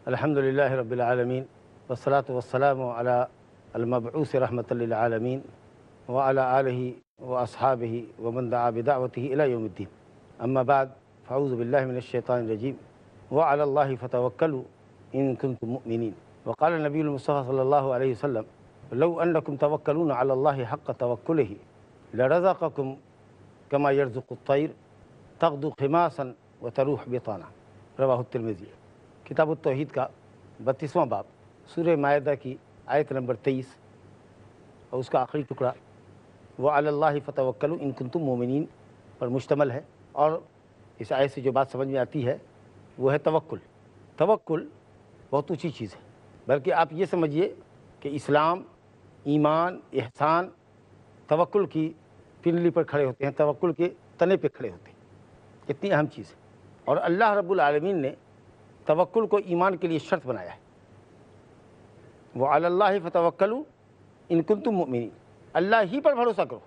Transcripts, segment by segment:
الحمد للہ رب العالمین والصلاة والسلام علی المبعوث رحمۃ للعالمین وعلی آلہ واصحابہ ومن دعا بدعوتہ الی یوم الدین، اما بعد فاعوذ باللہ من الشیطان الرجیم وعلی اللہ فتوکلوا ان کنتم مؤمنین، وقال النبی المصطفیٰ صلی اللہ علیہ وسلم لو انکم توکلون علی اللہ حق توکلہ لرزقکم کما یرزق الطیر تغدو خماسا وتروح بطانا، رواہ الترمذی۔ کتاب التوحید کا 32واں باب سورہ مائدہ کی آیت نمبر 23 اور اس کا آخری ٹکڑا وعلی اللہ فتوکلوا ان کنتم مومنین پر مشتمل ہے، اور اس آیت سے جو بات سمجھ میں آتی ہے وہ ہے توکل۔ توکل بہت اونچی چیز ہے، بلکہ آپ یہ سمجھیے کہ اسلام، ایمان، احسان توکل کی پنڈلی پر کھڑے ہوتے ہیں، توکل کے تنے پہ کھڑے ہوتے ہیں، اتنی اہم چیز ہے۔ اور اللہ رب العالمین نے توکل کو ایمان کے لیے شرط بنایا ہے۔ وعلی اللہ فتوکلوا ان کنتم مؤمنین، اللہ ہی پر بھروسہ کرو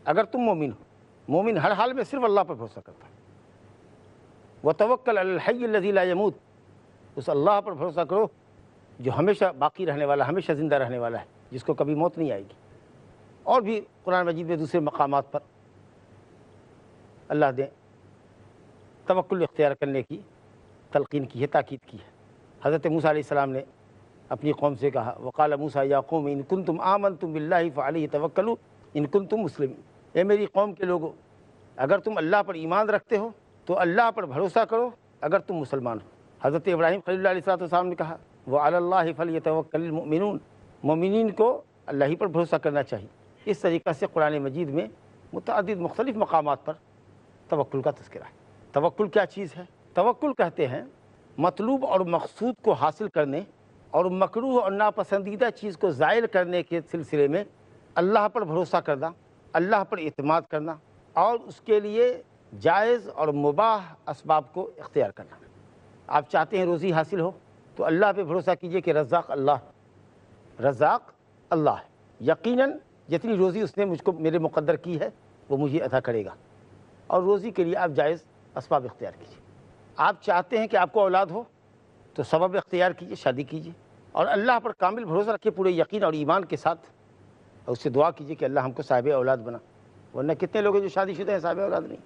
اگر تم مومن ہو۔ مومن ہر حال میں صرف اللہ پر بھروسہ کرتا ہے۔ وتوکل علی الحی الذی لا یموت، اس اللہ پر بھروسہ کرو جو ہمیشہ باقی رہنے والا، ہمیشہ زندہ رہنے والا ہے، جس کو کبھی موت نہیں آئے گی۔ اور بھی قرآن مجید میں دوسرے مقامات پر اللہ نے توکل اختیار کرنے کی تلقین کی ہے، تاکید کی ہے۔ حضرت موسیٰ علیہ السلام نے اپنی قوم سے کہا وقال موسیٰ یا قوم ان کنتم آمنتم باللہ فعلیہ توکلوا ان کنتم مسلمین، اے میری قوم کے لوگوں، اگر تم اللہ پر ایمان رکھتے ہو تو اللہ پر بھروسہ کرو اگر تم مسلمان ہو۔ حضرت ابراہیم خلیل اللہ علیہ السلام نے کہا وعلی اللہ فلیتوکل المؤمنون، مومنین کو اللہ ہی پر بھروسہ کرنا چاہیے۔ اس طریقہ سے قرآن مجید میں متعدد مختلف مقامات پر توکل کا تذکرہ ہے۔ توکل کیا چیز ہے؟ توکل کہتے ہیں مطلوب اور مقصود کو حاصل کرنے اور مکروہ اور ناپسندیدہ چیز کو زائل کرنے کے سلسلے میں اللہ پر بھروسہ کرنا، اللہ پر اعتماد کرنا، اور اس کے لیے جائز اور مباح اسباب کو اختیار کرنا۔ آپ چاہتے ہیں روزی حاصل ہو تو اللہ پہ بھروسہ کیجئے کہ رزاق اللہ ہے، یقیناً جتنی روزی اس نے مجھ کو میرے مقدر کی ہے وہ مجھے عطا کرے گا، اور روزی کے لیے آپ جائز اسباب اختیار کیجیے۔ آپ چاہتے ہیں کہ آپ کو اولاد ہو تو سبب اختیار کیجیے، شادی کیجیے، اور اللہ پر کامل بھروسہ رکھیے پورے یقین اور ایمان کے ساتھ، اور اس سے دعا کیجیے کہ اللہ ہم کو صاحب اولاد بنا۔ ورنہ کتنے لوگ ہیں جو شادی شدہ ہیں صاحب اولاد نہیں۔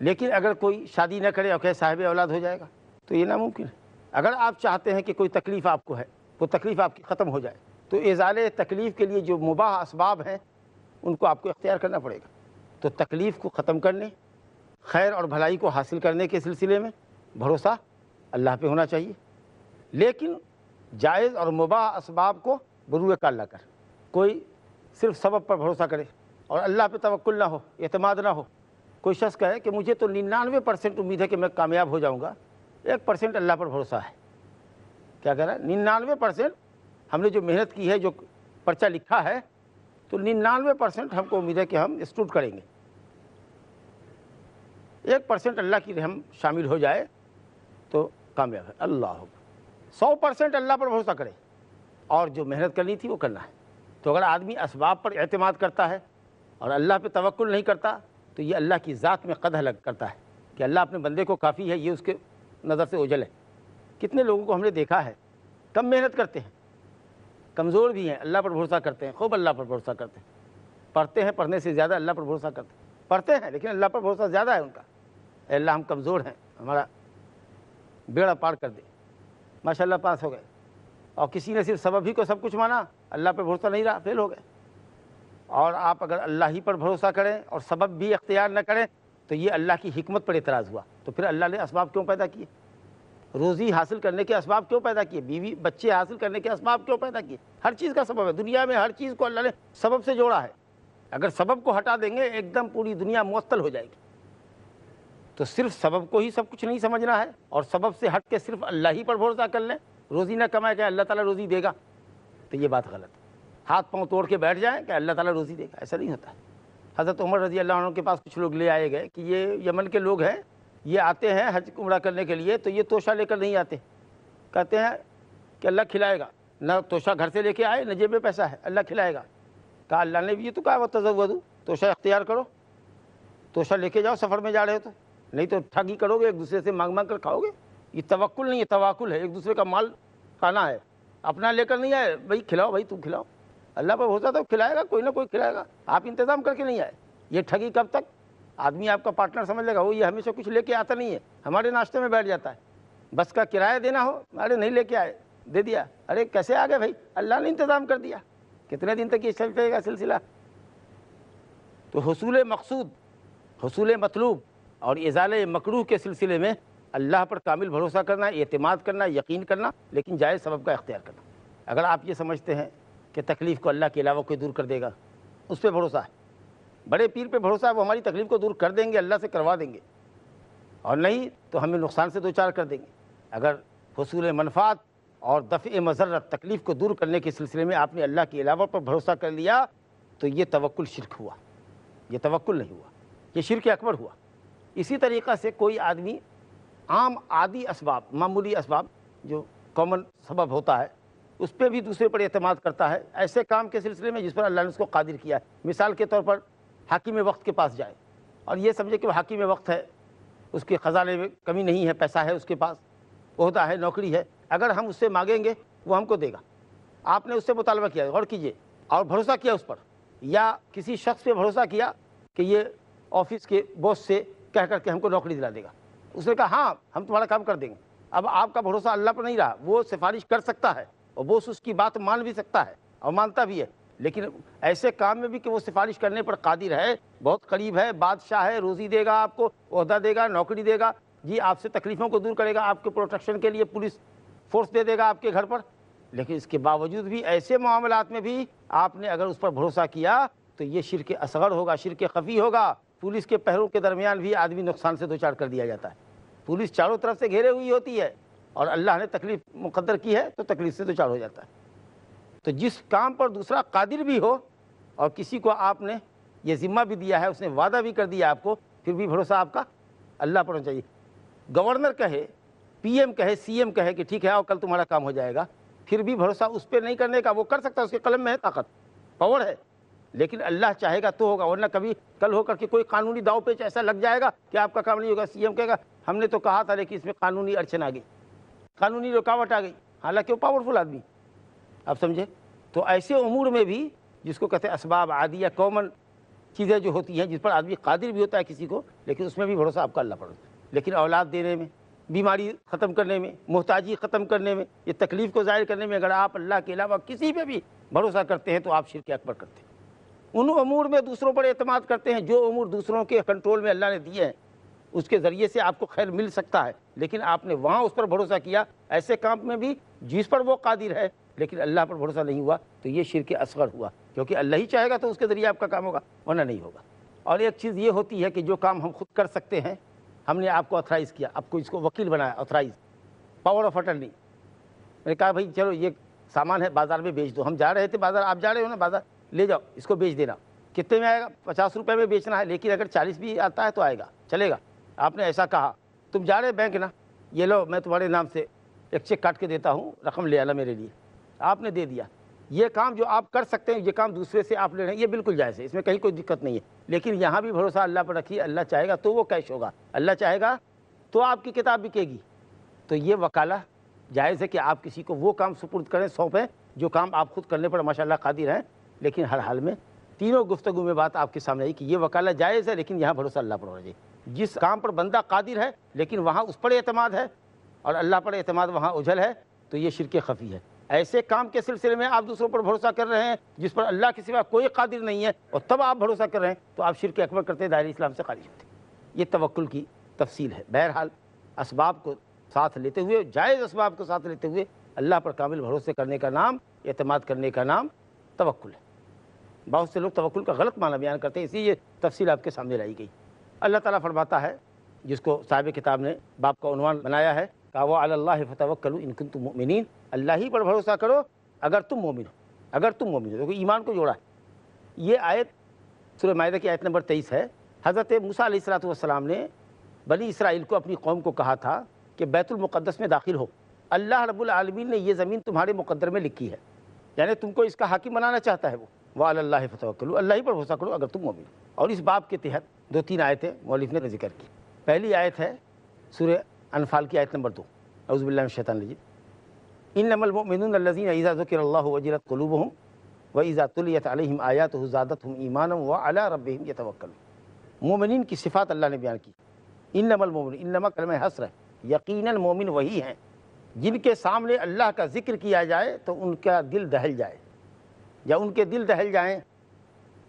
لیکن اگر کوئی شادی نہ کرے اور کہ صاحب اولاد ہو جائے گا تو یہ ناممکن ہے۔ اگر آپ چاہتے ہیں کہ کوئی تکلیف آپ کو ہے، وہ تکلیف آپ کی ختم ہو جائے، تو ازالے تکلیف کے لیے جو مباح اسباب ہیں ان کو آپ کو اختیار کرنا پڑے گا۔ تو تکلیف کو ختم کرنے، خیر اور بھلائی کو حاصل کرنے کے سلسلے میں بھروسہ اللہ پہ ہونا چاہیے، لیکن جائز اور مباح اسباب کو بروئے کار نہ کر۔ کوئی صرف سبب پر بھروسہ کرے اور اللہ پہ توکل نہ ہو، اعتماد نہ ہو۔ کوئی شخص کہے کہ مجھے تو 99% امید ہے کہ میں کامیاب ہو جاؤں گا، 1% اللہ پر بھروسہ ہے۔ کیا کہہ رہا ہے؟ 99% ہم نے جو محنت کی ہے، جو پرچہ لکھا ہے، تو 99% ہم کو امید ہے کہ ہم اسٹوڈ کریں گے۔ 1% اللہ کی رحم شامل ہو جائے تو کامیاب ہے۔ اللہ 100% اللہ پر بھروسہ کرے اور جو محنت کرنی تھی وہ کرنا ہے۔ تو اگر آدمی اسباب پر اعتماد کرتا ہے اور اللہ پہ توکل نہیں کرتا تو یہ اللہ کی ذات میں قدح لگ کرتا ہے کہ اللہ اپنے بندے کو کافی ہے، یہ اس کے نظر سے اوجھل ہے۔ کتنے لوگوں کو ہم نے دیکھا ہے کم محنت کرتے ہیں، کمزور بھی ہیں، اللہ پر بھروسہ کرتے ہیں، خوب اللہ پر بھروسہ کرتے ہیں، پڑھتے ہیں، پڑھنے سے زیادہ اللہ پر بھروسہ کرتے ہیں، پڑھتے ہیں لیکن اللہ پر بھروسہ زیادہ ہے ان کا۔ اے اللہ ہم کمزور ہیں، ہمارا بیڑا پار کر دے۔ ماشاءاللہ پاس ہو گئے، اور کسی نے صرف سبب ہی کو سب کچھ مانا، اللہ پر بھروسہ نہیں رہا، فیل ہو گئے۔ اور آپ اگر اللہ ہی پر بھروسہ کریں اور سبب بھی اختیار نہ کریں تو یہ اللہ کی حکمت پر اعتراض ہوا۔ تو پھر اللہ نے اسباب کیوں پیدا کیے؟ روزی حاصل کرنے کے اسباب کیوں پیدا کیے؟ بیوی بچے حاصل کرنے کے اسباب کیوں پیدا کیے؟ ہر چیز کا سبب ہے، دنیا میں ہر چیز کو اللہ نے سبب سے جوڑا ہے۔ اگر سبب کو ہٹا دیں گے ایک دم پوری دنیا معطل ہو جائے گی۔ تو صرف سبب کو ہی سب کچھ نہیں سمجھنا ہے اور سبب سے ہٹ کے صرف اللہ ہی پر بھروسہ کر لیں، روزی نہ کمائے کہ اللہ تعالیٰ روزی دے گا، تو یہ بات غلط ہے۔ ہاتھ پاؤں توڑ کے بیٹھ جائیں کہ اللہ تعالیٰ روزی دے گا، ایسا نہیں ہوتا ہے۔ حضرت عمر رضی اللہ عنہ کے پاس کچھ لوگ لے آئے گئے کہ یہ یمن کے لوگ ہیں، یہ آتے ہیں حج عمرہ کرنے کے لیے، تو یہ توشہ لے کر نہیں آتے، کہتے ہیں کہ اللہ کھلائے گا، نہ توشہ گھر سے لے کے آئے نہ جیب میں پیسہ ہے، اللہ کھلائے گا۔ کہا اللہ نے بھی یہ تو کہا وتزودوا، توشہ اختیار کرو، توشہ لے کے جاؤ سفر میں جا رہے ہو تو، نہیں تو ٹھگی کرو گے، ایک دوسرے سے مانگ مانگ کر کھاؤ گے۔ یہ توکل نہیں ہے، تواکل ہے، ایک دوسرے کا مال کھانا ہے، اپنا لے کر نہیں آئے بھائی کھلاؤ، بھائی تم کھلاؤ، اللہ پر بھروسہ تو کھلائے گا، کوئی نہ کوئی کھلائے گا، آپ انتظام کر کے نہیں آئے۔ یہ ٹھگی کب تک؟ آدمی آپ کا پارٹنر سمجھ لے گا، وہ یہ ہمیشہ کچھ لے کے آتا نہیں ہے، ہمارے ناشتے میں بیٹھ جاتا ہے، بس کا کرایہ دینا ہو، ارے نہیں لے کے آئے، دے دیا، ارے کیسے آ گئے بھائی، اللہ نے انتظام کر دیا۔ کتنے دن تک یہ چلتے گا سلسلہ؟ تو حصول مقصود، حصول مطلوب اور ازالہ مکروہ کے سلسلے میں اللہ پر کامل بھروسہ کرنا، اعتماد کرنا، یقین کرنا، لیکن جائز سبب کا اختیار کرنا۔ اگر آپ یہ سمجھتے ہیں کہ تکلیف کو اللہ کے علاوہ کوئی دور کر دے گا، اس پہ بھروسہ ہے، بڑے پیر پہ بھروسہ ہے، وہ ہماری تکلیف کو دور کر دیں گے، اللہ سے کروا دیں گے، اور نہیں تو ہمیں نقصان سے دوچار کر دیں گے۔ اگر حصول منفعت اور دفع مضرت، تکلیف کو دور کرنے کے سلسلے میں آپ نے اللہ کے علاوہ پر بھروسہ کر لیا تو یہ توکل شرک ہوا، یہ توکل نہیں ہوا، یہ شرک اکبر ہوا۔ اسی طریقہ سے کوئی آدمی عام عادی اسباب، معمولی اسباب جو کامن سبب ہوتا ہے، اس پہ بھی دوسرے پر اعتماد کرتا ہے، ایسے کام کے سلسلے میں جس پر اللہ نے اس کو قادر کیا ہے۔ مثال کے طور پر حاکم وقت کے پاس جائے اور یہ سمجھے کہ وہ حاکم وقت ہے، اس کے خزانے میں کمی نہیں ہے، پیسہ ہے اس کے پاس، عہدہ ہے، نوکری ہے، اگر ہم اس سے مانگیں گے وہ ہم کو دے گا۔ آپ نے اس سے مطالبہ کیا، غور کیجئے، اور بھروسہ کیا اس پر، یا کسی شخص پہ بھروسہ کیا کہ یہ آفس کے باس سے کہہ کر کے ہم کو نوکری دلا دے گا، اس نے کہا ہاں ہم تمہارا کام کر دیں گے۔ اب آپ کا بھروسہ اللہ پر نہیں رہا، وہ سفارش کر سکتا ہے اور باس اس کی بات مان بھی سکتا ہے اور مانتا بھی ہے، لیکن ایسے کام میں بھی کہ وہ سفارش کرنے پر قادر ہے، بہت قریب ہے، بادشاہ ہے، روزی دے گا آپ کو، عہدہ دے گا، نوکری دے گا، جی آپ سے تکلیفوں کو دور کرے گا، آپ کے پروٹیکشن کے لیے پولیس فورس دے دے گا آپ کے گھر پر، لیکن اس کے باوجود بھی ایسے معاملات میں بھی آپ نے اگر اس پر بھروسہ کیا تو یہ شرک اصغر ہوگا، شرک خفی ہوگا۔ پولیس کے پہروں کے درمیان بھی آدمی نقصان سے دوچار کر دیا جاتا ہے، پولیس چاروں طرف سے گھیرے ہوئی ہوتی ہے اور اللہ نے تکلیف مقدر کی ہے تو تکلیف سے دوچار ہو جاتا ہے۔ تو جس کام پر دوسرا قادر بھی ہو اور کسی کو آپ نے یہ ذمہ بھی دیا ہے، اس نے وعدہ بھی کر دیا آپ کو، پھر بھی بھروسہ آپ کا اللہ پر ہونا چاہیے۔ گورنر کہے، پی ایم کہے، سی ایم کہے کہ ٹھیک ہے آؤ کل تمہارا کام ہو جائے گا، پھر بھی بھروسہ اس پہ نہیں کرنے کا۔ وہ کر سکتا ہے، اس کے قلم میں ہے طاقت، پاور ہے، لیکن اللہ چاہے گا تو ہوگا، ورنہ کبھی کل ہو کر کے کوئی قانونی داؤ پیچ ایسا لگ جائے گا کہ آپ کا کام نہیں ہوگا۔ سی ایم کہے گا ہم نے تو کہا تھا لیکن اس میں قانونی اڑچن آ گئی، قانونی رکاوٹ آ گئی، حالانکہ وہ پاورفل آدمی، آپ سمجھے۔ تو ایسے امور میں بھی جس کو کہتے ہیں اسباب عادیہ، کامن چیزیں جو ہوتی ہیں جس پر آدمی قادر بھی ہوتا ہے کسی کو، لیکن اس میں بھی بھروسہ آپ کا اللہ پر ہوتا ہے۔ لیکن اولاد دینے میں، بیماری ختم کرنے میں، محتاجی ختم کرنے میں، یہ تکلیف کو ظاہر کرنے میں اگر آپ اللہ کے علاوہ کسی پہ بھی بھروسہ کرتے ہیں تو آپ شرک اکبر کرتے ہیں۔ ان امور میں دوسروں پر اعتماد کرتے ہیں جو امور دوسروں کے کنٹرول میں اللہ نے دیے ہیں، اس کے ذریعے سے آپ کو خیر مل سکتا ہے، لیکن آپ نے وہاں اس پر بھروسہ کیا، ایسے کام میں بھی جس پر وہ قادر ہے لیکن اللہ پر بھروسہ نہیں ہوا تو یہ شرک اصغر ہوا، کیونکہ اللہ ہی چاہے گا تو اس کے ذریعے آپ کا کام ہوگا، ورنہ نہیں ہوگا۔ اور ایک چیز یہ ہوتی ہے کہ جو کام ہم خود کر سکتے ہیں، ہم نے آپ کو آتھرائز کیا، آپ کو اس کو وکیل بنایا، آتھرائز، پاور آف اٹرنی، میں نے کہا بھائی چلو یہ سامان ہے بازار میں بیچ دو، ہم جا رہے تھے بازار، آپ جا رہے ہو نا بازار، لے جاؤ اس کو بیچ دینا، کتنے میں آئے گا؟ 50 روپے میں بیچنا ہے، لیکن اگر 40 بھی آتا ہے تو آئے گا، چلے گا۔ آپ نے ایسا کہا، تم جا رہے بینک نا، یہ لو میں تمہارے نام سے ایک چیک کاٹ کے دیتا ہوں، رقم لے آنا میرے لیے، آپ نے دے دیا۔ یہ کام جو آپ کر سکتے ہیں، یہ کام دوسرے سے آپ لے رہے ہیں، یہ بالکل جائز ہے، اس میں کہیں کوئی دقت نہیں ہے، لیکن یہاں بھی بھروسہ اللہ پر رکھیے، اللہ چاہے گا تو وہ کیش ہوگا، اللہ چاہے گا تو آپ کی کتاب بکے گی۔ تو یہ وکالہ جائز ہے کہ آپ کسی کو وہ کام سپرد کریں، سونپیں جو کام آپ خود کرنے پر ماشاءاللہ قادر ہیں، لیکن ہر حال میں تینوں گفتگو میں بات آپ کے سامنے آئی کہ یہ وکالہ جائز ہے، لیکن یہاں بھروسہ اللہ پر ہونا چاہیے۔ جس کام پر بندہ قادر ہے لیکن وہاں اس پر اعتماد ہے اور اللہ پر اعتماد وہاں اجھل ہے تو یہ شرک خفی ہے۔ ایسے کام کے سلسلے میں آپ دوسروں پر بھروسہ کر رہے ہیں جس پر اللہ کے سوا کوئی قادر نہیں ہے اور تب آپ بھروسہ کر رہے ہیں تو آپ شرک اکبر کرتے ہیں، دائرہ اسلام سے خارج ہوتے ہیں۔ یہ توکل کی تفصیل ہے۔ بہرحال اسباب کو ساتھ لیتے ہوئے، جائز اسباب کو ساتھ لیتے ہوئے اللہ پر کامل بھروسے کرنے کا نام، اعتماد کرنے کا نام توکل ہے۔ بہت سے لوگ توکل کا غلط معنی بیان کرتے ہیں، اسی یہ تفصیل آپ کے سامنے لائی گئی۔ اللہ تعالیٰ فرماتا ہے، جس کو صاحب کتاب نے باب کا عنوان بنایا ہے، کہ وعلی اللہ فتوکلوا ان کنتم مؤمنین، اللہ ہی پر بھروسہ کرو اگر تم مومن ہو، اگر تم مومن ہو۔ دیکھو ایمان کو جوڑا ہے۔ یہ آیت سورہ مائدہ کی آیت نمبر 23 ہے۔ حضرت موسیٰ علیہ السلام نے بنی اسرائیل کو، اپنی قوم کو کہا تھا کہ بیت المقدس میں داخل ہو، اللہ رب العالمین نے یہ زمین تمہارے مقدر میں لکھی ہے، یعنی تم کو اس کا حاکم بنانا چاہتا ہے وہ۔ وعلی اللہ فتوکلوا، اللہ ہی پر بھروسہ کرو اگر تم مومن ہو۔ اور اس باب کے تحت 2-3 آیتیں مؤلف نے ذکر کی۔ پہلی آیت ہے سورہ انفال کی آیت نمبر 2، اعوذ باللہ من الشیطان الرجیم، انما المؤمنون الذین اذا ذکر اللہ وجلت قلوبهم واذا تلیت علیہم آیاتہ زادتہم ایمانا وعلی ربہم یتوکلون۔ مومنین کی صفات اللہ نے بیان کی۔ انما المؤمنون، انما کلمہ حصر ہے، یقیناً مومن وہی ہیں جن کے سامنے اللہ کا ذکر کیا جائے تو ان کا دل دہل جائے، یا ان کے دل دہل جائیں۔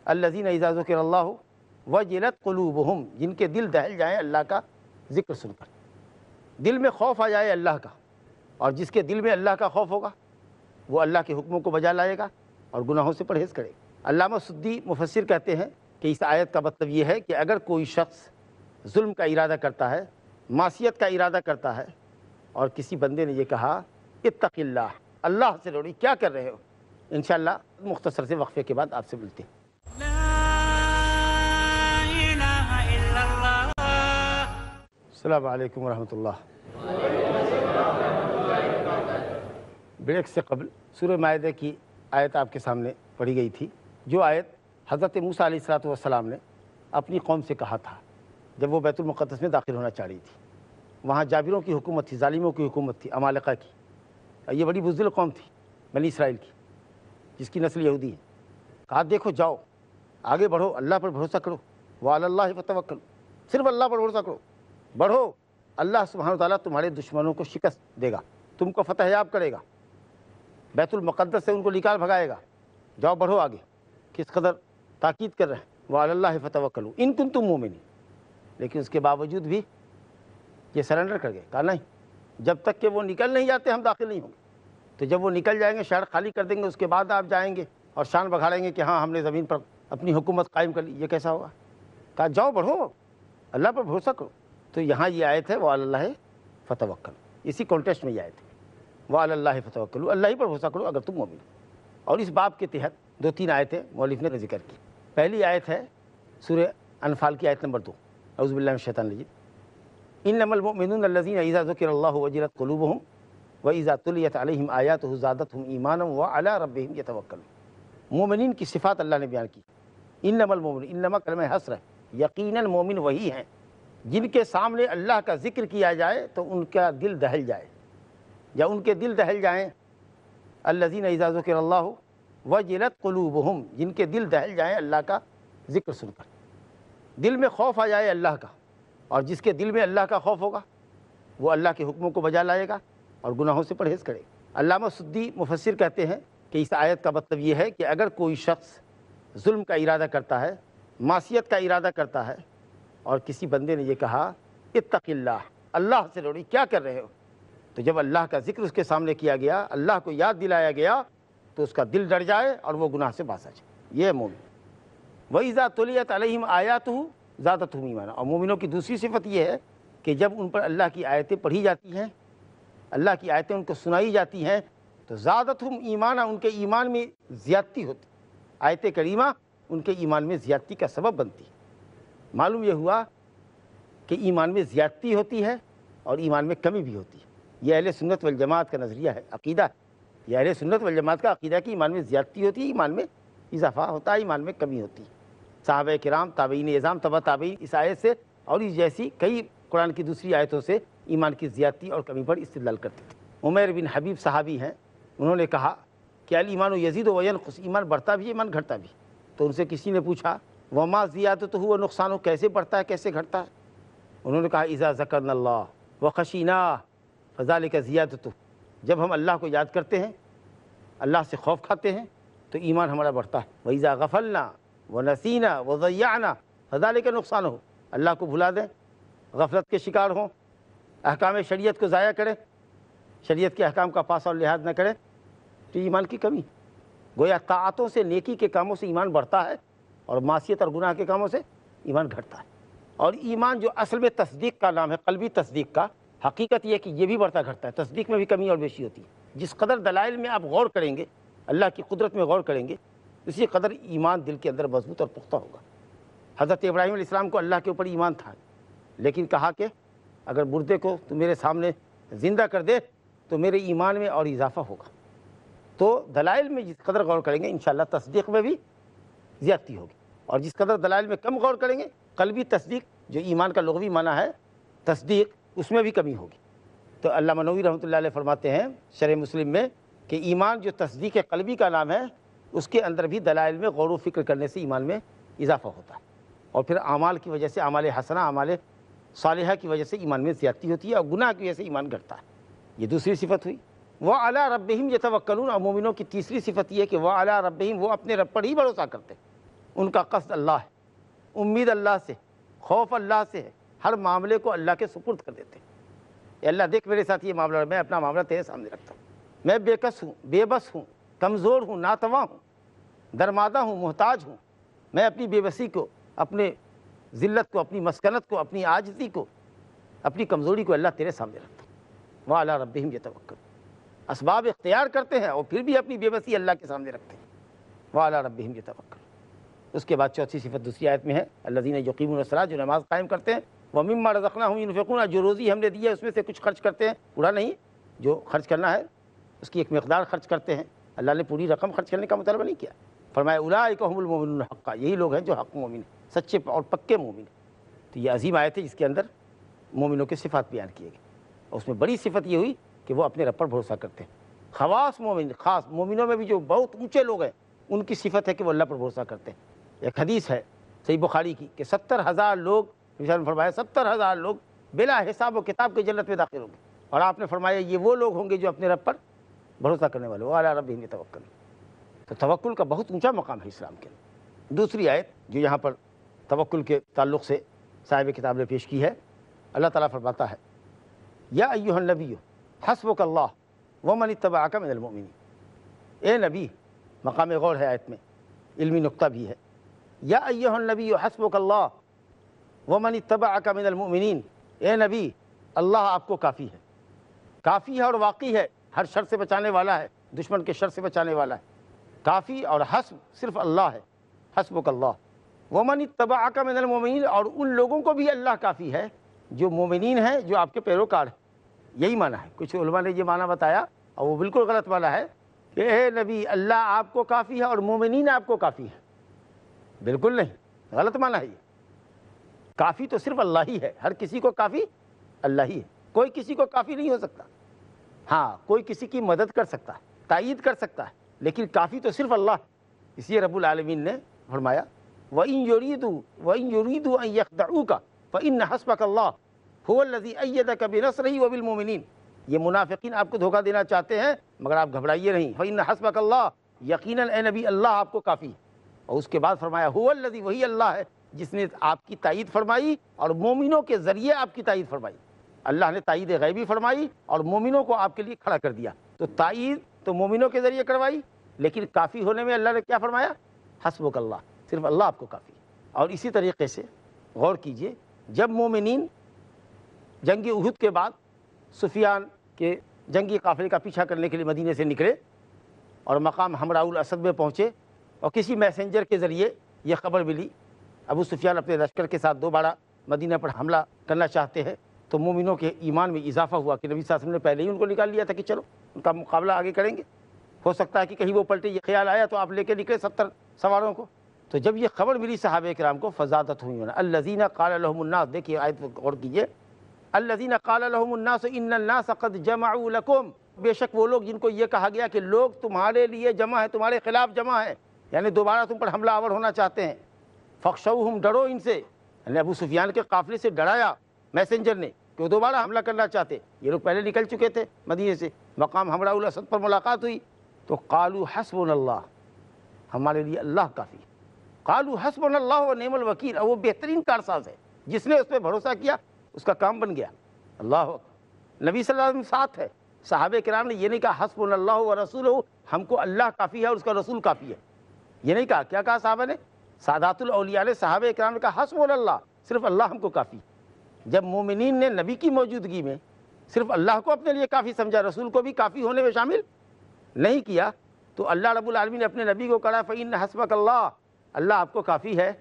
الذین اذا ذکر اللہ وجلت قلوبہم، جن کے دل دہل جائیں اللہ کا ذکر سن کر، دل میں خوف آ جائے اللہ کا، اور جس کے دل میں اللہ کا خوف ہوگا وہ اللہ کے حکموں کو بجا لائے گا اور گناہوں سے پرہیز کرے گا۔ علامہ سدی مفسر کہتے ہیں کہ اس آیت کا مطلب یہ ہے کہ اگر کوئی شخص ظلم کا ارادہ کرتا ہے، معصیت کا ارادہ کرتا ہے، اور کسی بندے نے یہ کہا اتق اللہ، اللہ سے ڈرو، کیا کر رہے ہو، انشاءاللہ مختصر سے وقفے کے بعد آپ سے ملتے ہیں۔ السلام علیکم ورحمۃ اللہ۔ بریک سے قبل سورہ مائدہ کی آیت آپ کے سامنے پڑھی گئی تھی، جو آیت حضرت موسیٰ علیہ السلام نے اپنی قوم سے کہا تھا جب وہ بیت المقدس میں داخل ہونا چاہ رہی تھی۔ وہاں جابروں کی حکومت تھی، ظالموں کی حکومت تھی، عمالقہ کی۔ یہ بڑی بزدل قوم تھی بنی اسرائیل کی، جس کی نسل یہودی ہے۔ کہا دیکھو جاؤ، آگے بڑھو، اللہ پر بھروسہ کرو، وعلی اللہ فتوکلوا، صرف اللہ پر بھروسہ کرو، بڑھو، اللہ سبحانہ وتعالیٰ تمہارے دشمنوں کو شکست دے گا، تم کو فتح یاب کرے گا، بیت المقدس سے ان کو نکال بھگائے گا، جاؤ بڑھو آگے۔ کس قدر تاکید کر رہے ہیں، وعلی اللہ فتوکلوا ان کنتم مؤمنین۔ لیکن اس کے باوجود بھی یہ سرنڈر کر گئے، کہا نہیں، جب تک کہ وہ نکل نہیں جاتے ہم داخل نہیں ہوں گے۔ تو جب وہ نکل جائیں گے، شہر خالی کر دیں گے، اس کے بعد آپ جائیں گے اور شان بگاڑیں گے کہ ہاں ہم نے زمین پر اپنی حکومت قائم کر لی، یہ کیسا ہوگا؟ کہا جاؤ بڑھو، اللہ پر بھروسہ کرو۔ تو یہاں یہ آیت ہے وعلی اللہ فتوکلوا، اسی کانٹیکسٹ میں یہ آیت ہے، وعلی اللہ فتوکلوا، اللہ ہی پر بھروسہ کرو اگر تم مومن ہو۔ اور اس باب کے تحت 2-3 آیتیں مؤلف نے ذکر کی۔ پہلی آیت ہے سورہ انفال کی آیت نمبر 2، اعوذ باللہ من الشیطان الرجیم، انما المؤمنون الذین اذا ذکر اللہ وجلت قلوبہم واذا تلیت علیہم آیاتہ زادتہم ایمانا وعلی ربہم یتوکلون۔ مومنین کی صفات اللہ نے بیان کی۔ انما المؤمنون، انما کلمہ حصر ہے، یقیناً مومن وہی ہیں جن کے سامنے اللہ کا ذکر کیا جائے تو ان کا دل دہل جائے، یا ان کے دل دہل جائیں۔ الذین اذا ذکر اللہ وجلت قلوبہم، جن کے دل دہل جائیں اللہ کا ذکر سن کر، دل میں خوف آ جائے اللہ کا، اور جس کے دل میں اللہ کا خوف ہوگا وہ اللہ کے حکموں کو بجا لائے گا اور گناہوں سے پرہیز کرے گا۔ علامہ سدی مفسر کہتے ہیں کہ اس آیت کا مطلب یہ ہے کہ اگر کوئی شخص ظلم کا ارادہ کرتا ہے، معصیت کا ارادہ کرتا ہے، اور کسی بندے نے یہ کہا اتق اللہ، اللہ سے ڈرو، کیا کر رہے ہو، تو جب اللہ کا ذکر اس کے سامنے کیا گیا، اللہ کو یاد دلایا گیا، تو اس کا دل ڈر جائے اور وہ گناہ سے باز آ جائے۔ یہ ہے مومن۔ وَإِذَا تُلِيَتْ عَلَيْهِمْ آيَاتُهُ زَادَتْهُمْ ایمانا۔ اور مومنوں کی دوسری صفت یہ ہے کہ جب ان پر اللہ کی آیتیں پڑھی جاتی ہیں، اللہ کی آیتیں ان کو سنائی جاتی ہیں، تو زادتہم ایمانا، ان کے ایمان میں زیادتی ہوتی، آیت کریمہ ان کے ایمان میں زیادتی کا سبب بنتی ہے۔ معلوم یہ ہوا کہ ایمان میں زیادتی ہوتی ہے اور ایمان میں کمی بھی ہوتی ہے۔ یہ اہل سنت والجماعت کا نظریہ ہے، عقیدہ ہے۔ یہ اہل سنت والجماعت کا عقیدہ ہے کہ ایمان میں زیادتی ہوتی ہے، ایمان میں اضافہ ہوتا ہے، ایمان میں کمی ہوتی ہے۔ صحابہ کرام، تابعین اعظام، تبع تابعین اس آیت سے اور اس جیسی کئی قرآن کی دوسری آیتوں سے ایمان کی زیادتی اور کمی پر استدلال کرتے تھے۔ عمیر بن حبیب صحابی ہیں، انہوں نے کہا کہ الایمان یزید و ینقص، ایمان بڑھتا بھی ہے، ایمان گھٹتا بھی۔ تو ان سے کسی نے پوچھا وما زیادتہ و نقصان، کیسے بڑھتا ہے کیسے گھٹتا ہے؟ انہوں نے کہا اذا ذکرنا اللہ وخشینا فذلک زیادتہ، جب ہم اللہ کو یاد کرتے ہیں، اللہ سے خوف کھاتے ہیں، تو ایمان ہمارا بڑھتا ہے۔ وَإِذَا غَفَلْنَا وَنَسِينَا وَضَيَّعْنَا فَذَلِكَ نُقْصَانُهُ، اللہ کو بھلا دیں، غفلت کے شکار ہوں، احکام شریعت کو ضائع کرے، شریعت کے احکام کا پاس اور لحاظ نہ کرے، تو ایمان کی کمی۔ گویا طاعتوں سے، نیکی کے کاموں سے ایمان بڑھتا ہے، اور معصیت اور گناہ کے کاموں سے ایمان گھٹتا ہے۔ اور ایمان جو اصل میں تصدیق کا نام ہے، قلبی تصدیق کا، حقیقت یہ ہے کہ یہ بھی بڑھتا گھٹتا ہے، تصدیق میں بھی کمی اور بیشی ہوتی ہے۔ جس قدر دلائل میں آپ غور کریں گے، اللہ کی قدرت میں غور کریں گے، اسی قدر ایمان دل کے اندر مضبوط اور پختہ ہوگا۔ حضرت ابراہیم علیہ السلام کو اللہ کے اوپر ایمان تھا، لیکن کہا کہ اگر مردے کو تو میرے سامنے زندہ کر دے تو میرے ایمان میں اور اضافہ ہوگا۔ تو دلائل میں جس قدر غور کریں گے انشاءاللہ تصدیق میں بھی زیادتی ہوگی، اور جس قدر دلائل میں کم غور کریں گے، قلبی تصدیق جو ایمان کا لغوی معنی ہے تصدیق، اس میں بھی کمی ہوگی۔ تو علامہ نووی رحمۃ اللہ علیہ فرماتے ہیں شرح مسلم میں کہ ایمان جو تصدیق قلبی کا نام ہے، اس کے اندر بھی دلائل میں غور و فکر کرنے سے ایمان میں اضافہ ہوتا ہے، اور پھر اعمال کی وجہ سے، اعمال حسنہ، اعمال صالحہ کی وجہ سے ایمان میں زیادتی ہوتی ہے، اور گناہ کی وجہ سے ایمان گھٹتا ہے۔ یہ دوسری صفت ہوئی۔ وَعَلَىٰ رَبِّهِمْ يَتَوَكَّلُونَ، اور مومنوں کی تیسری صفت یہ ہے کہ وَعَلَىٰ رَبِّهِمْ، وہ اپنے رب پر ہی بھروسہ کرتے ہیں، ان کا قصد اللہ ہے، امید اللہ سے، خوف اللہ سے ہے، ہر معاملے کو اللہ کے سپرد کر دیتے ہیں۔ اے اللہ دیکھ میرے ساتھ یہ معاملہ، میں اپنا معاملہ تیرے سامنے رکھتا ہوں، میں بے کس ہوں، بے بس ہوں، کمزور ہوں، ناتواں ہوں، درمادہ ہوں، محتاج ہوں، میں اپنی بے بسی کو، اپنے ذلت کو، اپنی مسکنت کو، اپنی عاجزی کو، اپنی کمزوری کو اللہ تیرے سامنے رکھتا ہوں۔ وَعَلَىٰ رَبِّهِمْ يَتَوَكَّلُونَ، اسباب اختیار کرتے ہیں اور پھر بھی اپنی بے بسی اللہ کے سامنے رکھتے ہیں۔ وَعَلَىٰ رَبِّهِمْ يَتَوَكَّلُونَ۔ اس کے بعد چوتھی صفت دوسری آیت میں ہے الذین یقیمون الصلاۃ، جو نماز قائم کرتے ہیں، وَمِمَّا رَزَقْنَاهُمْ يُنْفِقُونَ، جو روزی ہم نے دی ہے اس میں سے کچھ خرچ کرتے ہیں، پورا نہیں، جو خرچ کرنا ہے اس کی ایک مقدار خرچ کرتے ہیں۔ اللہ نے پوری رقم خرچ کرنے کا مطالبہ نہیں کیا، فرمایا اولئک هم المؤمنون حقا، یہی لوگ ہیں جو حق مومن ہیں، سچے اور پکے مومن ہیں۔ تو یہ عظیم آیت ہے جس کے اندر مومنوں کے صفات بیان کیے گئے، اور اس میں بڑی صفت یہ ہوئی کہ وہ اپنے رب پر بھروسہ کرتے ہیں۔ خواص مومن، خاص مومنوں میں بھی جو بہت اونچے لوگ ہیں ان کی صفت ہے کہ وہ اللہ پر بھروسہ کرتے ہیں۔ ایک حدیث ہے صحیح بخاری کی کہ 70,000 لوگ، مثال فرمایا 70,000 لوگ بلا حساب و کتاب کے جنت میں داخل ہوں گے، اور آپ نے فرمایا یہ وہ لوگ ہوں گے جو اپنے رب پر بھروسہ کرنے والے، وَعَلَىٰ رَبِّهِمْ يَتَوَكَّلُونَ۔ تو توکل کا بہت اونچا مقام ہے اسلام کے اندر۔ دوسری آیت جو یہاں پر توکل کے تعلق سے صاحب کتاب نے پیش کی ہے، اللہ تعالیٰ فرماتا ہے یا ایھا النبی حسبک اللہ ومن اتبعک من المؤمنین، اے نبی، مقام غور ہے آیت میں، علمی نقطہ بھی ہے۔ یا ایھا النبی حسبک اللہ ومن اتبعک من المؤمنین، اے نبی اللہ آپ کو کافی ہے، کافی ہے اور واقعی ہے، ہر شر سے بچانے والا ہے، دشمن کے شر سے بچانے والا ہے۔ کافی اور حسب صرف اللہ ہے، حسبک اللہ ومن اتبعک من المؤمنین، اور ان لوگوں کو بھی اللہ کافی ہے جو مومنین ہیں، جو آپ کے پیروکار ہیں۔ یہی معنی ہے، کچھ علماء نے یہ معنی بتایا اور وہ بالکل غلط معنی ہے کہ اے نبی اللہ آپ کو کافی ہے اور مومنین آپ کو کافی ہے، بالکل نہیں، غلط معنی ہے یہ۔ کافی تو صرف اللہ ہی ہے، ہر کسی کو کافی اللہ ہی ہے، کوئی کسی کو کافی نہیں ہو سکتا۔ ہاں کوئی کسی کی مدد کر سکتا ہے، تائید کر سکتا ہے، لیکن کافی تو صرف اللہ ہے۔ اس لیے رب العالمین نے فرمایا وَإِن يُرِيدُوا أَن يَخْدَعُوكَ فَإِنَّ حَسْبَكَ اللَّهُ هُوَ الَّذِي أَيَّدَكَ بِنَصْرِهِ وَبِالْمُؤْمِنِينَ۔ یہ منافقین آپ کو دھوکہ دینا چاہتے ہیں، مگر آپ گھبرائیے نہیں، فَإِنَّ حَسْبَكَ اللَّهُ، یقیناً اے نبی اللہ آپ کو کافی ہے۔ اور اس کے بعد فرمایا هُوَ الَّذِي، وہی اللہ ہے جس نے آپ کی تائید فرمائی اور مومنوں کے ذریعے آپ کی تائید فرمائی۔ اللہ نے تائید غیبی فرمائی اور مومنوں کو آپ کے لیے کھڑا کر دیا۔ تو تائید تو مومنوں کے ذریعے کروائی، لیکن کافی ہونے میں اللہ نے کیا فرمایا؟ حسبک اللہ، صرف اللہ آپ کو کافی ہے۔ اور اسی طریقے سے غور کیجئے، جب مومنین جنگ احد کے بعد سفیان کے جنگی قافلے کا پیچھا کرنے کے لیے مدینے سے نکلے اور مقام حمراء الاسد میں پہنچے، اور کسی میسنجر کے ذریعے یہ خبر ملی ابو سفیان اپنے لشکر کے ساتھ دوبارہ مدینہ پر حملہ کرنا چاہتے ہیں، تو مومنوں کے ایمان میں اضافہ ہوا کہ نبی صلی اللہ علیہ وسلم نے پہلے ہی ان کو نکال لیا تھا کہ چلو ان کا مقابلہ آگے کریں گے، ہو سکتا ہے کہ کہیں وہ پلٹے، یہ خیال آیا تو آپ لے کے نکلے 70 سواروں کو۔ تو جب یہ خبر ملی صحابہ کرام کو، فزادتہم الذین قال لهم الناس، دیکھیے آیت غور کیجیے، الذین قال لهم الناس ان الناس قد جمعوا لكم، بے شک وہ لوگ جن کو یہ کہا گیا کہ لوگ تمہارے لیے جمع ہیں، تمہارے خلاف جمع ہیں، یعنی دوبارہ تم پر حملہ آور ہونا چاہتے ہیں، فخشوہم، ڈرو ان سے، یعنی ابو سفیان کے قافلے سے ڈرایا میسنجر نے کہ وہ دوبارہ حملہ کرنا چاہتے، یہ لوگ پہلے نکل چکے تھے مدینے سے، مقام حمراء الاسد پر ملاقات ہوئی، تو قالوا حسبنا اللہ، ہمارے لیے اللہ کافی ہے، قالوا حسبنا اللہ ونعم الوکیل، اور وہ بہترین کارساز ہے، جس نے اس پہ بھروسہ کیا اس کا کام بن گیا۔ اللہ نبی صلی اللہ علیہ وسلم ساتھ ہے. صحابہ کرام نے یہ نہیں کہا حسبنا اللہ و رسولہ، ہم کو اللہ کافی ہے اور اس کا رسول کافی ہے، یہ نہیں کہا. کیا کہا صحابہ نے؟ سادات الاولیاء نے صحابہ کرام نے کہا حسبنا اللہ، صرف اللہ ہم کو کافی. جب مومنین نے نبی کی موجودگی میں صرف اللہ کو اپنے لیے کافی سمجھا، رسول کو بھی کافی ہونے میں شامل نہیں کیا، تو اللہ رب العالمین نے اپنے نبی کو کہا فإن حسبک اللہ، اللہ آپ کو کافی ہے.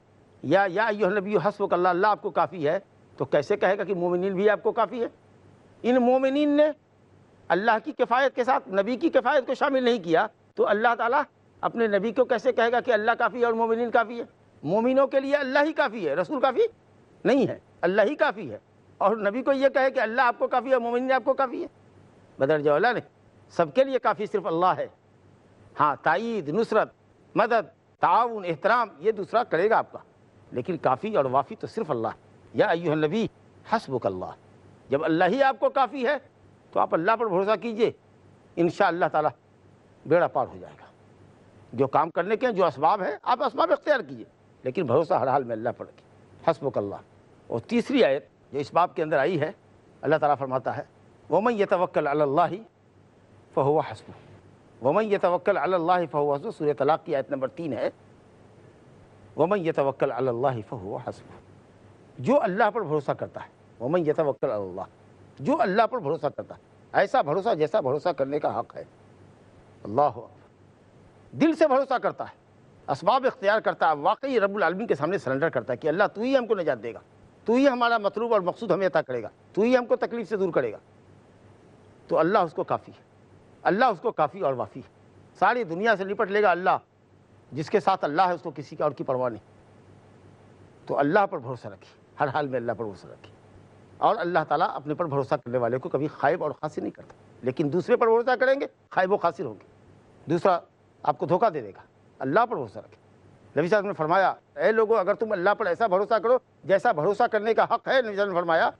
یا ایھا النبی حسبک اللہ، اللہ آپ کو کافی ہے. تو کیسے کہے گا کہ مومنین بھی آپ کو کافی ہے؟ ان مومنین نے اللہ کی کفایت کے ساتھ نبی کی کفایت کو شامل نہیں کیا، تو اللہ تعالیٰ اپنے نبی کو کیسے کہے گا کہ اللہ کافی ہے اور مومنین کافی ہے؟ مومنوں کے لیے اللہ ہی کافی ہے، رسول کافی نہیں ہے، اللہ ہی کافی ہے. اور نبی کو یہ کہے کہ اللہ آپ کو کافی ہے، مومنین آپ کو کافی ہے. بدرجہ اولا نے سب کے لیے کافی صرف اللہ ہے. ہاں تائید، نصرت، مدد، تعاون، احترام یہ دوسرا کرے گا آپ کا، لیکن کافی اور وافی تو صرف اللہ ہے. یا ایھا النبی حسبک اللہ، جب اللہ ہی آپ کو کافی ہے تو آپ اللہ پر بھروسہ کیجئے، انشاءاللہ تعالی بیڑا پار ہو جائے گا. جو کام کرنے کے جو اسباب ہیں آپ اسباب اختیار کیجئے، لیکن بھروسہ ہر حال میں اللہ پر رکھیے، حسبک اللہ. اور تیسری آیت جو اس باب کے اندر آئی ہے، اللہ تعالیٰ فرماتا ہے وَمَن يَتَوَكَّلْ عَلَى اللَّهِ فَهُوَ حَسْبُهُ، وَمَن يَتَوَكَّلْ عَلَى اللَّهِ فَهُوَ حَسْبُهُ. سورۃ طلاق کی آیت نمبر 3 ہے، وَمَن يَتَوَكَّلْ عَلَى اللَّهِ فَهُوَ حَسْبُهُ. جو اللہ پر بھروسہ کرتا ہے، وَمَن يَتَوَكَّلْ عَلَى اللَّهِ، جو اللہ پر بھروسہ کرتا ہے، ایسا بھروسہ جیسا بھروسہ کرنے کا حق ہے. اللہ دل سے بھروسہ کرتا ہے، اسباب اختیار کرتا ہے، واقعی رب العالمین کے سامنے سرنڈر کرتا ہے کہ اللہ تو ہی ہم کو نجات دے گا، تو ہی ہمارا مطلوب اور مقصود ہمیں عطا کرے گا، تو ہی ہم کو تکلیف سے دور کرے گا. تو اللہ اس کو کافی ہے، اللہ اس کو کافی اور وافی ہے. ساری دنیا سے نپٹ لے گا اللہ، جس کے ساتھ اللہ ہے اس کو کسی کا اور کی پرواہ نہیں. تو اللہ پر بھروسہ رکھیے، ہر حال میں اللہ پر بھروسہ رکھیے. اور اللہ تعالیٰ اپنے پر بھروسہ کرنے والے کو کبھی خائب اور خاسر نہیں کرتا، لیکن دوسرے پر بھروسہ کریں گے خائب و خاسر ہوں گے، دوسرا آپ کو دھوکہ دے دے گا. اللہ پر بھروسہ رکھیں. نبی صاحب نے فرمایا اے لوگو، اگر تم اللہ پر ایسا بھروسہ کرو جیسا بھروسہ کرنے کا حق ہے. نبی صاحب نے فرمایا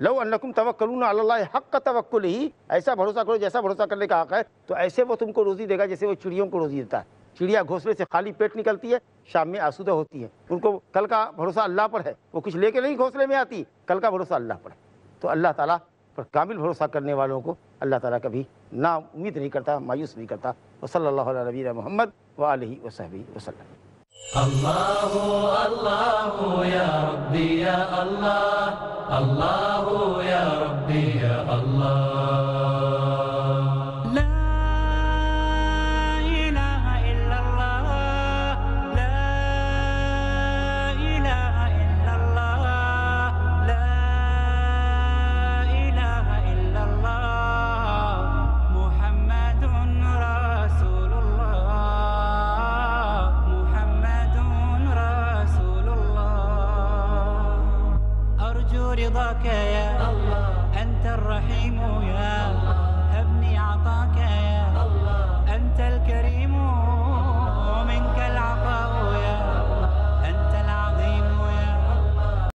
لو انکم توکلون علی اللہ حق توکلہ، ایسا بھروسہ کرو جیسا بھروسہ کرنے کا حق ہے، تو ایسے وہ تم کو روزی دے گا جیسے وہ چڑیوں کو روزی دیتا ہے. چڑیا گھونسلے سے خالی پیٹ نکلتی ہے، شام میں آسودہ ہوتی ہے، ان کو کل کا بھروسہ اللہ پر ہے، وہ کچھ لے کے نہیں گھونسلے میں آتی، کل کا بھروسہ اللہ پر ہے. تو اللہ تعالیٰ پر کامل بھروسہ کرنے والوں کو اللہ تعالیٰ کبھی نا امید نہیں کرتا، مایوس نہیں کرتا. وصلی اللہ علی نبینا محمد وآلہ وصحبہ وسلم. اللہ اللہ یا ربی یا اللہ، اللہ یا ربی یا اللہ. لا الہ الا اللہ، لا الہ الا اللہ، لا الہ الا اللہ، محمد رسول اللہ، رضاك يا الله، أنت الرحيم يا الله،